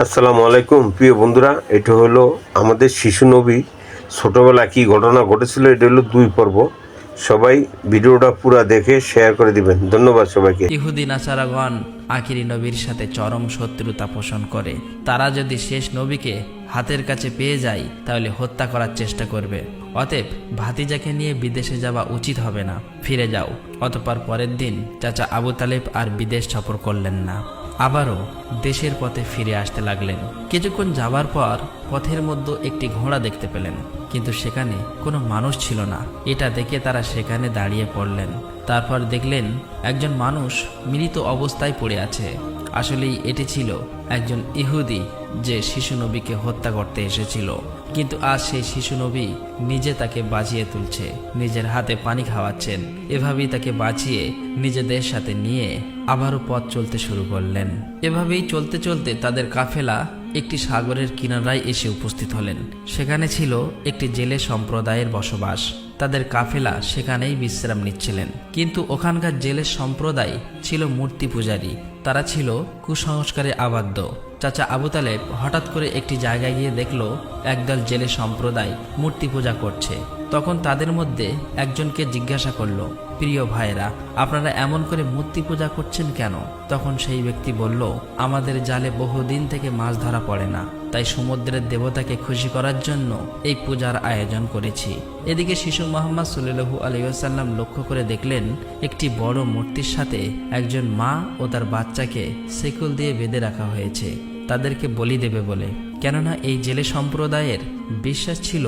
আসসালামু আলাইকুম প্রিয় বন্ধুরা, এটা হলো আমাদের শিশু নবী। ছোটোবেলা কী ঘটনা ঘটেছিল, এটা হলো 2 পর্ব। সবাই ভিডিওটা পুরো দেখে শেয়ার করে দিবেন। ধন্যবাদ সবাইকে। ইহুদি নাসারাগণ আখিরি নবীর সাথে চরম শত্রুতা পোষণ করে। তারা যদি শেষ নবীকে হাতের কাছে পেয়ে যায় তাহলে হত্যা করার চেষ্টা করবে। অতএব ভাতিজাকে নিয়ে বিদেশে যাওয়া উচিত হবে না, ফিরে যাও। অতঃপর পরের দিন চাচা আবু তালেব আর বিদেশ সফর করলেন না, আবারও দেশের পথে ফিরে আসতে লাগলেন। কিছুক্ষণ যাবার পর পথের মধ্যে একটি ঘোড়া দেখতে পেলেন, কিন্তু সেখানে কোনো মানুষ ছিল না। এটা দেখে তারা সেখানে দাঁড়িয়ে পড়লেন। তারপর দেখলেন একজন মানুষ মৃত অবস্থায় পড়ে আছে। আসলেই এটি ছিল একজন ইহুদি, যে শিশু নবীকে হত্যা করতে এসেছিল। কিন্তু আজ সেই শিশু নবী নিজে তাকে বাঁচিয়ে তুলছে, নিজের হাতে পানি খাওয়াচ্ছেন। এভাবেই তাকে বাঁচিয়ে নিজেদের সাথে নিয়ে আবারও পথ চলতে শুরু করলেন। এভাবেই চলতে চলতে তাদের কাফেলা একটি সাগরের কিনারায় এসে উপস্থিত হলেন। সেখানে ছিল একটি জেলে সম্প্রদায়ের বসবাস। তাদের কাফেলা সেখানেই বিশ্রাম নিচ্ছিলেন। কিন্তু ওখানকার জেলে সম্প্রদায় ছিল মূর্তি পূজারী। তারা ছিল কুসংস্কারে আবদ্ধ। চাচা আবু তালেব হঠাৎ করে একটি জায়গায় গিয়ে দেখল একদল জেলে সম্প্রদায় মূর্তি পূজা করছে। তখন তাদের মধ্যে একজনকে জিজ্ঞাসা করলো, প্রিয় ভাইরা, আপনারা এমন করে মূর্তি পূজা করছেন কেন? তখন সেই ব্যক্তি বলল, আমাদের জালে বহুদিন থেকে মাছ ধরা পড়ে না, তাই সমুদ্রের দেবতাকে খুশি করার জন্য এই পূজার আয়োজন করেছি। এদিকে শিশু মোহাম্মদ সাল্লাল্লাহু আলাইহি ওয়াসাল্লাম লক্ষ্য করে দেখলেন একটি বড় মূর্তির সাথে একজন মা ও তার বাচ্চাকে শিকল দিয়ে বেঁধে রাখা হয়েছে, তাদেরকে বলি দেবে বলে। কেননা এই জেলে সম্প্রদায়ের বিশ্বাস ছিল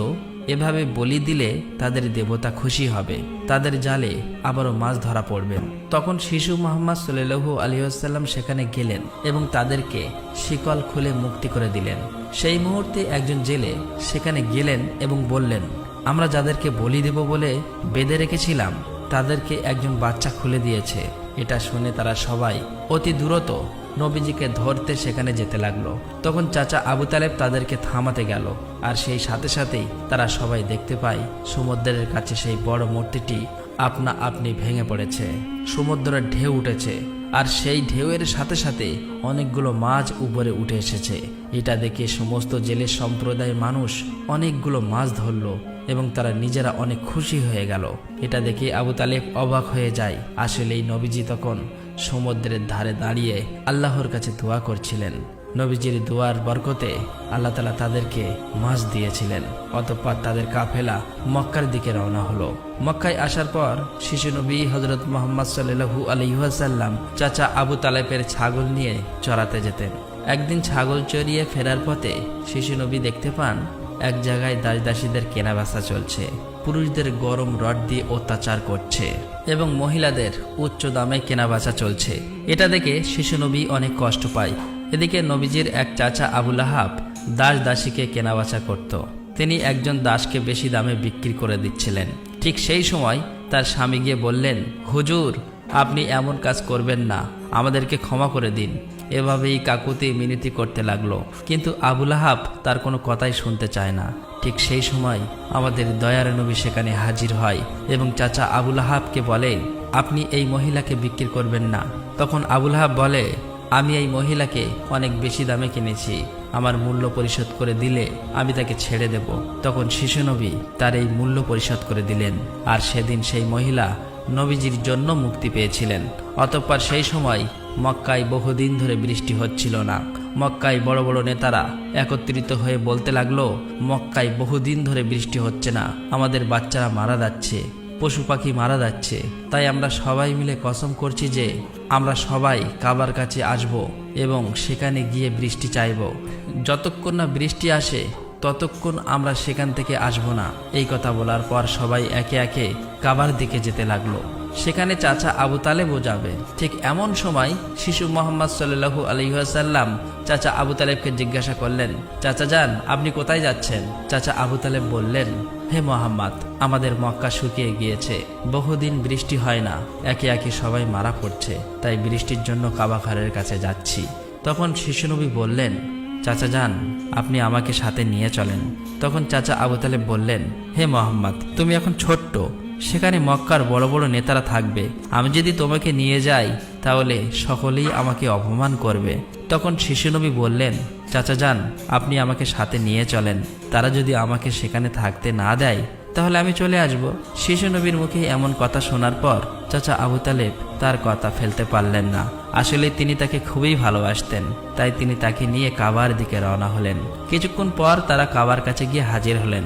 এভাবে বলি দিলে তাদের দেবতা খুশি হবে, তাদের জালে আবারও মাছ ধরা পড়বে। তখন শিশু মোহাম্মদ সাল্লাল্লাহু আলাইহি ওয়াসাল্লাম সেখানে গেলেন এবং তাদেরকে শিকল খুলে মুক্তি করে দিলেন। সেই মুহূর্তে একজন জেলে সেখানে গেলেন এবং বললেন, আমরা যাদেরকে বলি দেব বলে বেঁধে রেখেছিলাম তাদেরকে একজন বাচ্চা খুলে দিয়েছে। এটা শুনে তারা সবাই অতি দ্রুত নবীজিকে ধরতে সেখানে যেতে লাগলো। তখন চাচা আবু তালেব তাদেরকে থামাতে গেল, আর সেই সাথে সাথেই তারা সবাই দেখতে পায় সমুদ্রের কাছে সেই বড় মূর্তিটি আপনা আপনি ভেঙে পড়েছে। সমুদ্রের ঢেউ উঠেছে, আর সেই ঢেউয়ের সাথে সাথে অনেকগুলো মাছ উপরে উঠে এসেছে। এটা দেখে সমস্ত জেলে সম্প্রদায়ের মানুষ অনেকগুলো মাছ ধরল এবং তারা নিজেরা অনেক খুশি হয়ে গেল। এটা দেখে আবু তালেব অবাক হয়ে যায়। আসলে এই নবীজি তখন সমুদ্রের ধারে দাঁড়িয়ে আল্লাহর কাছে দোয়া করছিলেন। নবীজির দোয়ার বরকতে আল্লাহ তাআলা তাদেরকে মাছ দিয়েছিলেন। অতঃপর তাদের কাফেলা মক্কার দিকে রওনা হলো। মক্কায় আসার পর শিশু নবী হযরত মুহাম্মদ সাল্লাল্লাহু আলাইহি ওয়াসাল্লাম চাচা আবু তালেবের ছাগল নিয়ে চরাতে যেতেন। একদিন ছাগল চড়িয়ে ফেরার পথে শিশু নবী দেখতে পান এক জায়গায় দাসদাসীদের কেনাবেচা চলছে। পুরুষদের গরম রড দিয়ে অত্যাচার করছে এবং মহিলাদের উচ্চ দামে কেনাবেচা চলছে। এটা দেখে শিশু নবী অনেক কষ্ট পায়। এদিকে নবীজির এক চাচা আবু লাহাব দাসদাসীকে কেনাবেচা করত। তিনি একজন দাসকে বেশি দামে বিক্রি করে দিচ্ছিলেন। ঠিক সেই সময় তার স্বামী গিয়ে বললেন, হুজুর, আপনি এমন কাজ করবেন না, আমাদেরকে ক্ষমা করে দিন। এভাবেই কাকুতি মিনতি করতে লাগলো, কিন্তু আবু লাহাব তার কোনো কথাই শুনতে চায় না। ঠিক সেই সময় আমাদের দয়ার নবী সেখানে হাজির হয় এবং চাচা আবু লাহাবকে বলে, আপনি এই মহিলাকে বিক্রি করবেন না। তখন আবু লাহাব বলে, আমি এই মহিলাকে অনেক বেশি দামে কিনেছি, আমার মূল্য পরিশোধ করে দিলে আমি তাকে ছেড়ে দেব। তখন শিশু নবী তার এই মূল্য পরিশোধ করে দিলেন, আর সেদিন সেই মহিলা নবীজির জন্য মুক্তি পেয়েছিলেন। অতঃপর সেই সময় মক্কায় বহুদিন ধরে বৃষ্টি হচ্ছিল না। মক্কায় বড় বড় নেতারা একত্রিত হয়ে বলতে লাগলো, মক্কায় বহুদিন ধরে বৃষ্টি হচ্ছে না, আমাদের বাচ্চারা মারা যাচ্ছে, পশু পাখি মারা যাচ্ছে। তাই আমরা সবাই মিলে কসম করছি যে আমরা সবাই কাবার কাছে আসব এবং সেখানে গিয়ে বৃষ্টি চাইব। যতক্ষণ না বৃষ্টি আসে ততক্ষণ আমরা সেখান থেকে আসব না। এই কথা বলার পর সবাই একে একে কাবার দিকে যেতে লাগলো। সেখানে চাচা আবু তালেবও যাবে। ঠিক এমন সময় শিশু মোহাম্মদ সাল্লাল্লাহু আলাইহি ওয়াসাল্লাম চাচা আবু তালেবকে জিজ্ঞাসা করলেন, চাচা যান, আপনি কোথায় যাচ্ছেন? চাচা আবু তালেব বললেন, হে মোহাম্মদ, আমাদের মক্কা শুকিয়ে গিয়েছে, বহুদিন বৃষ্টি হয় না, একে একে সবাই মারা পড়ছে, তাই বৃষ্টির জন্য কাবা ঘরের কাছে যাচ্ছি। তখন শিশু নবী বললেন, চাচা যান, আপনি আমাকে সাথে নিয়ে চলেন। তখন চাচা আবু তালেব বললেন, হে মোহাম্মদ, তুমি এখন ছোট্ট, সেখানে মক্কার বড় বড় নেতারা থাকবে। আমি যদি তোমাকে নিয়ে যাই তাহলে সকলেই আমাকে অপমান করবে। তখন শিশু নবী বললেন, চাচা যান, আপনি আমাকে সাথে নিয়ে চলেন। তারা যদি আমাকে সেখানে থাকতে না দেয় তাহলে আমি চলে আসব। শিশু নবীর মুখে এমন কথা শোনার পর চাচা আবু তালেব তার কথা ফেলতে পারলেন না। আসলে তিনি তাকে খুবই ভালোবাসতেন, তাই তিনি তাকে নিয়ে কাবার দিকে রওনা হলেন। কিছুক্ষণ পর তারা কাবার কাছে গিয়ে হাজির হলেন।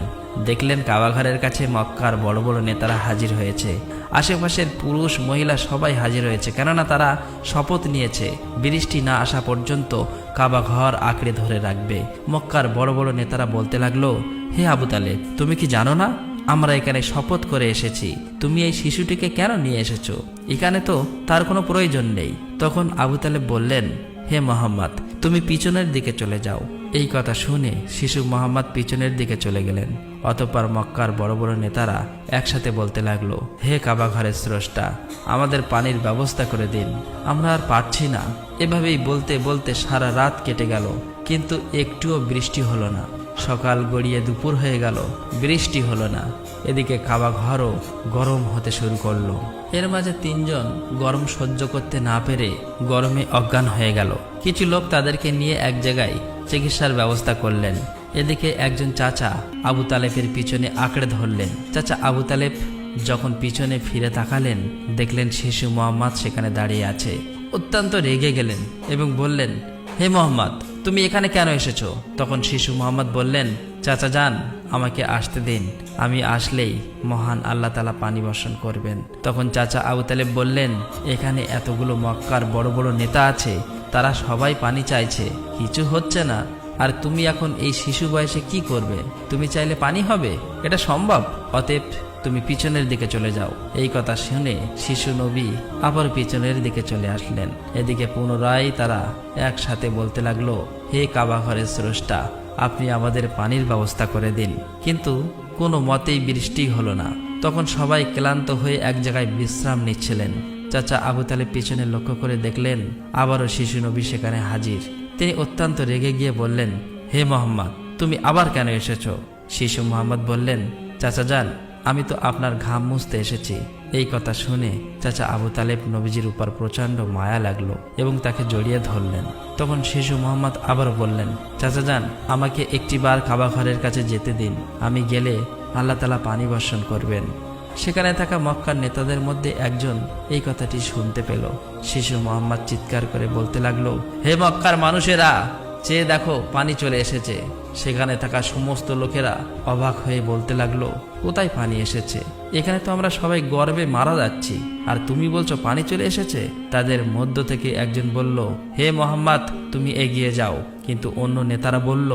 দেখলেন কাবাঘরের কাছে মক্কার বড় বড় নেতারা হাজির হয়েছে। আশেপাশের পুরুষ মহিলা সবাই হাজির হয়েছে, কেননা তারা শপথ নিয়েছে বৃষ্টি না আসা পর্যন্ত কাবাঘর আঁকড়ে ধরে রাখবে। মক্কার বড় বড় নেতারা বলতে লাগলো, হে আবু তালেব, তুমি কি জানো না আমরা এখানে শপথ করে এসেছি? তুমি এই শিশুটিকে কেন নিয়ে এসেছো? এখানে তো তার কোনো প্রয়োজন নেই। তখন আবু তালেব বললেন, হে মোহাম্মদ, তুমি পিছনের দিকে চলে যাও। এই কথা শুনে শিশু মোহাম্মদ পিছনের দিকে চলে গেলেন। অতঃপর মক্কার বড় বড় নেতারা একসাথে বলতে লাগলো, হে কাবা ঘরের স্রষ্টা, আমাদের পানির ব্যবস্থা করে দিন, আমরা আর পারছি না। এভাবেই বলতে বলতে সারা রাত কেটে গেল, কিন্তু একটুও বৃষ্টি হলো না। সকাল গড়িয়ে দুপুর হয়ে গেল, বৃষ্টি হলো না। এদিকে কাবা ঘরও গরম হতে শুরু করলো। এর মাঝে তিনজন গরম সহ্য করতে না পেরে গরমে অজ্ঞান হয়ে গেল। কিছু লোক তাদেরকে নিয়ে এক জায়গায় চিকিৎসার ব্যবস্থা করলেন। এদিকে একজন চাচা আবু তালেবের পিছনে আঁকড়ে ধরলেন। চাচা আবু তালেব যখন পিছনে ফিরে তাকালেন, দেখলেন শিশু মোহাম্মদ সেখানে দাঁড়িয়ে আছে। অত্যন্ত রেগে গেলেন এবং বললেন, হে মোহাম্মদ, তুমি এখানে কেন এসেছো? তখন শিশু মোহাম্মদ বললেন, চাচা যান, আমাকে আসতে দিন, আমি আসলেই মহান আল্লাহ তাআলা পানি বর্ষণ করবেন। তখন চাচা আবু তালেব বললেন, এখানে এতগুলো মক্কার বড় বড় নেতা আছে, তারা সবাই পানি চাইছে, কিছু হচ্ছে না, আর তুমি এখন এই শিশু বয়সে কি করবে? তুমি চাইলে পানি হবে? এটা সম্ভব? অতএব তুমি পিছনের দিকে চলে যাও। এই কথা শুনে শিশু নবী আবার পিছনের দিকে চলে আসলেন। এদিকে পুনরায় তারা একসাথে বলতে লাগলো, হে কাবা ঘরের স্রষ্টা, আপনি আমাদের পানির ব্যবস্থা করে দিন। কিন্তু কোনো মতেই বৃষ্টি হলো না। তখন সবাই ক্লান্ত হয়ে এক জায়গায় বিশ্রাম নিচ্ছিলেন। চাচা আবু তালেব পিছনে লক্ষ্য করে দেখলেন আবারও শিশু নবী সেখানে হাজির। তিনি অত্যন্ত রেগে গিয়ে বললেন, হে মোহাম্মদ, তুমি আবার কেন এসেছো? শিশু মোহাম্মদ বললেন, চাচা যান, আমি তো আপনার ঘাম মুছতে এসেছি। এই কথা শুনে চাচা আবু তালেব নবীজির উপর প্রচণ্ড মায়া লাগলো এবং তাকে জড়িয়ে ধরলেন। তখন শিশু মোহাম্মদ আবার বললেন, চাচা যান, আমাকে একটিবার কাবা ঘরের কাছে যেতে দিন, আমি গেলে আল্লাহ তাআলা পানি বর্ষণ করবেন। সেখানে থাকা মক্কার নেতাদের মধ্যে একজন এই কথাটি শুনতে পেল। শিশু মোহাম্মদ চিৎকার করে বলতে লাগলো, হে মক্কার মানুষেরা, চেয়ে দেখো, পানি চলে এসেছে। সেখানে থাকা সমস্ত লোকেরা অবাক হয়ে বলতে লাগলো, কোথায় পানি এসেছে? এখানে তো আমরা সবাই গর্বে মারা যাচ্ছি, আর তুমি বলছো পানি চলে এসেছে? তাদের মধ্য থেকে একজন বলল, হে মোহাম্মদ, তুমি এগিয়ে যাও। কিন্তু অন্য নেতারা বলল,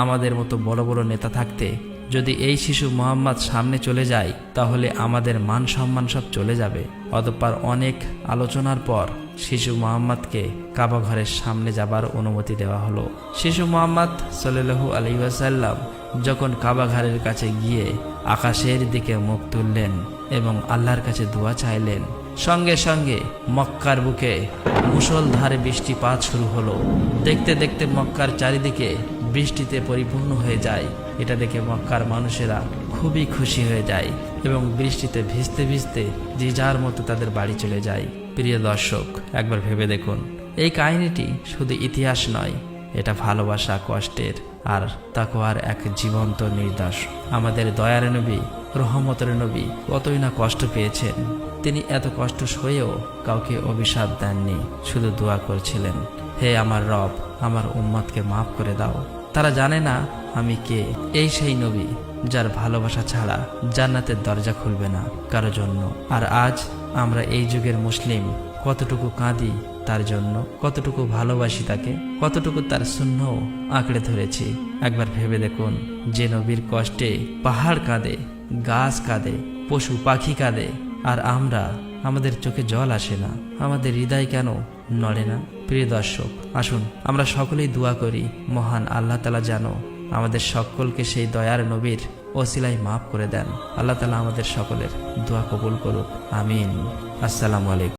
আমাদের মতো বড় বড় নেতা থাকতে যদি এই শিশু মোহাম্মদ সামনে চলে যায় তাহলে আমাদের মান সম্মান সব চলে যাবে। অতঃপর অনেক আলোচনার পর শিশু মোহাম্মদকে কাবা ঘরের সামনে যাবার অনুমতি দেওয়া হলো। শিশু মোহাম্মদ সাল্লাল্লাহু আলাইহি ওয়াসাল্লাম যখন কাবা ঘরের কাছে গিয়ে আকাশের দিকে মুখ তুললেন এবং আল্লাহর কাছে দোয়া চাইলেন, সঙ্গে সঙ্গে মক্কার বুকে মুষলধারে বৃষ্টিপাত শুরু হলো। দেখতে দেখতে মক্কার চারিদিকে বৃষ্টিতে পরিপূর্ণ হয়ে যায়। এটা দেখে মক্কার মানুষেরা খুবই খুশি হয়ে যায় এবং বৃষ্টিতে ভিজতে ভিজতে যে যার মতো তাদের বাড়ি চলে যায়। প্রিয় দর্শক, একবার ভেবে দেখুন, এই কাহিনীটি শুধু ইতিহাস নয়, এটা ভালোবাসা, কষ্টের আর তাকওয়ার এক জীবন্ত নিদর্শ। আমাদের দয়ার নবী, রহমতের নবী কতই না কষ্ট পেয়েছেন। তিনি এত কষ্ট সয়েও কাউকে অভিশাপ দেননি, শুধু দোয়া করছিলেন, হে আমার রব, আমার উম্মতকে মাফ করে দাও। তারা জানে না আমি কে। এই সেই নবী যার ভালোবাসা ছাড়া জান্নাতের দরজা খুলবে না কারো জন্য। আর আজ আমরা এই যুগের মুসলিম কতটুকু কাঁদি তার জন্য, কতটুকু ভালোবাসি তাকে, কতটুকু তার সুন্নাহ আঁকড়ে ধরেছি। একবার ভেবে দেখুন, যে নবীর কষ্টে পাহাড় কাঁদে, গাছ কাঁদে, পশু পাখি কাঁদে, আর আমরা, আমাদের চোখে জল আসে না, আমাদের হৃদয় কেন নড়ে না? প্রিয় দর্শক, আসুন আমরা সকলেই দোয়া করি, মহান আল্লাহ তাআলা যেন আমাদের সকলকে সেই দয়ার নবীর ওসিলায় মাফ করে দেন। আল্লাহ তাআলা আমাদের সকলের দোয়া কবুল করুক, আমিন। আসসালামু আলাইকুম।